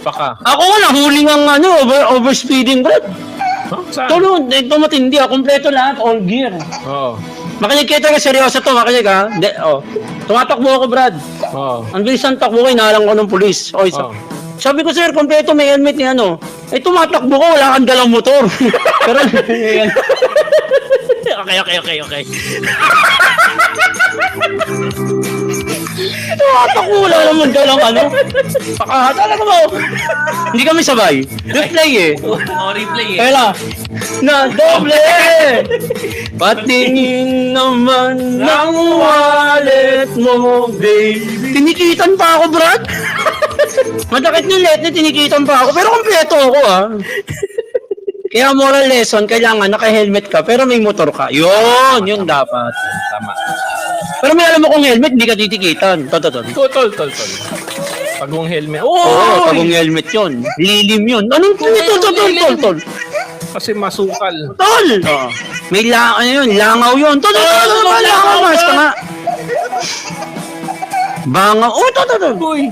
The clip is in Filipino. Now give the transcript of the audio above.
pa ka. Ako nga, nahuli ng overspeeding, bro. Huh? Saan? Tulong, ito matindi, kompleto lahat, all gear. Oo. Makinig kayo talaga, seryoso to, makinig ha. Tumatakbo ako, Brad. Oo. Ang bilis ng takbo ko, inalang ko ng pulis. Oo. Sabi ko, sir, kompleto, may helmet ni ano. Tumatakbo ko, wala kang dalang motor. Pero, okay. Tumatakbo, wala naman dalang ano. Talaga mo. Hindi kami sabay. Replay eh. Replay eh. Kaya na doble! Patingin naman ng wallet mo, baby. Tinikitan pa ako, Brad. Madakit yung letnet, tinikitan pa ako. Pero kompleto ako, Kaya moral lesson, kailangan naka-helmet ka, pero may motor ka. Yun dapat. Tama. Pero may alam mo kung helmet, hindi ka titikitan. Tol. Tol. Pagong helmet. Oo, pagong helmet yun. Lilim yun. Anong tol? Kasi masukal. Tol! May langaw yun. Tol, langaw, mas ka nga. Bangaw. Tol. Uy.